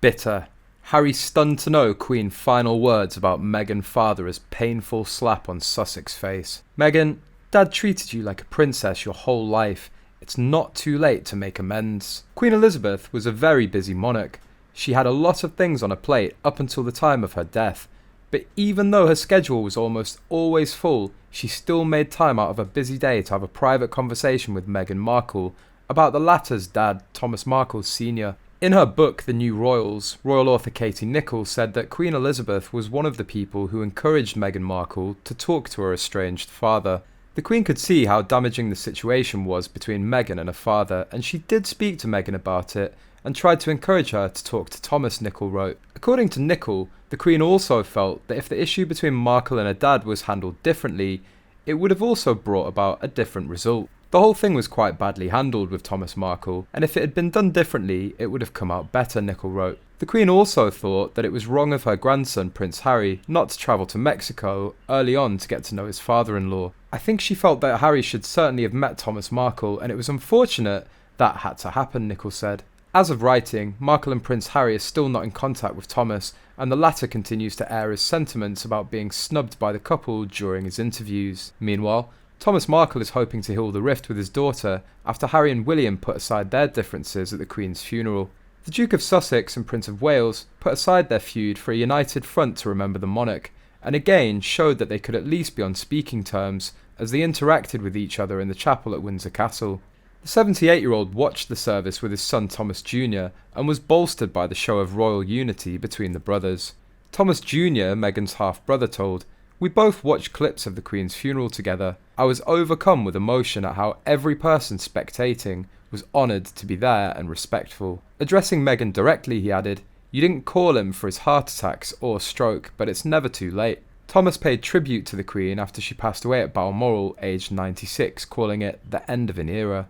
Bitter. Harry stunned to know Queen's final words about Meghan father as painful slap on Sussex face. Meghan, Dad treated you like a princess your whole life. It's not too late to make amends. Queen Elizabeth was a very busy monarch. She had a lot of things on her plate up until the time of her death. But even though her schedule was almost always full, she still made time out of a busy day to have a private conversation with Meghan Markle about the latter's dad, Thomas Markle Sr. In her book, The New Royals, royal author Katie Nicholl said that Queen Elizabeth was one of the people who encouraged Meghan Markle to talk to her estranged father. The Queen could see how damaging the situation was between Meghan and her father, and she did speak to Meghan about it and tried to encourage her to talk to Thomas, Nicholl wrote. According to Nicholl, the Queen also felt that if the issue between Markle and her dad was handled differently, it would have also brought about a different result. The whole thing was quite badly handled with Thomas Markle, and if it had been done differently, it would have come out better, Nicholl wrote. The Queen also thought that it was wrong of her grandson, Prince Harry, not to travel to Mexico early on to get to know his father-in-law. I think she felt that Harry should certainly have met Thomas Markle, and it was unfortunate that had to happen, Nicholl said. As of writing, Markle and Prince Harry are still not in contact with Thomas, and the latter continues to air his sentiments about being snubbed by the couple during his interviews. Meanwhile, Thomas Markle is hoping to heal the rift with his daughter after Harry and William put aside their differences at the Queen's funeral. The Duke of Sussex and Prince of Wales put aside their feud for a united front to remember the monarch, and again showed that they could at least be on speaking terms as they interacted with each other in the chapel at Windsor Castle. The 78-year-old watched the service with his son Thomas Jr. and was bolstered by the show of royal unity between the brothers. Thomas Jr., Meghan's half-brother, told, "We both watched clips of the Queen's funeral together. I was overcome with emotion at how every person spectating was honoured to be there and respectful." Addressing Meghan directly, he added, "You didn't call him for his heart attacks or stroke, but it's never too late." Thomas paid tribute to the Queen after she passed away at Balmoral, aged 96, calling it the end of an era.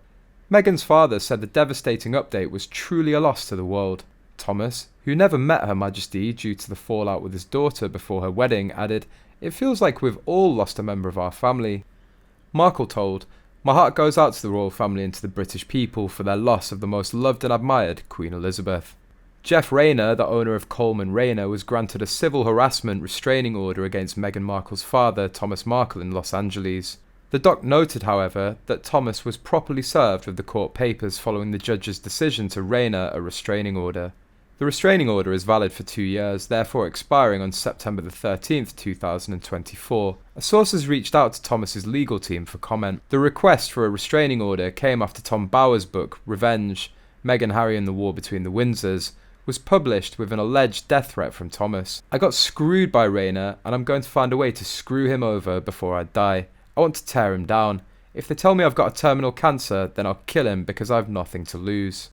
Meghan's father said the devastating update was truly a loss to the world. Thomas, who never met Her Majesty due to the fallout with his daughter before her wedding, added, "It feels like we've all lost a member of our family." Markle told, "My heart goes out to the royal family and to the British people for their loss of the most loved and admired Queen Elizabeth." Jeff Rayner, the owner of Coleman-Rayner, was granted a civil harassment restraining order against Meghan Markle's father, Thomas Markle, in Los Angeles. The doc noted, however, that Thomas was properly served with the court papers following the judge's decision to Rayner a restraining order. The restraining order is valid for 2 years, therefore expiring on September 13th, 2024. A source has reached out to Thomas's legal team for comment. The request for a restraining order came after Tom Bower's book, Revenge, Meghan, Harry and the War Between the Windsors, was published with an alleged death threat from Thomas. "I got screwed by Rayner, and I'm going to find a way to screw him over before I die. I want to tear him down. If they tell me I've got a terminal cancer, then I'll kill him because I've nothing to lose."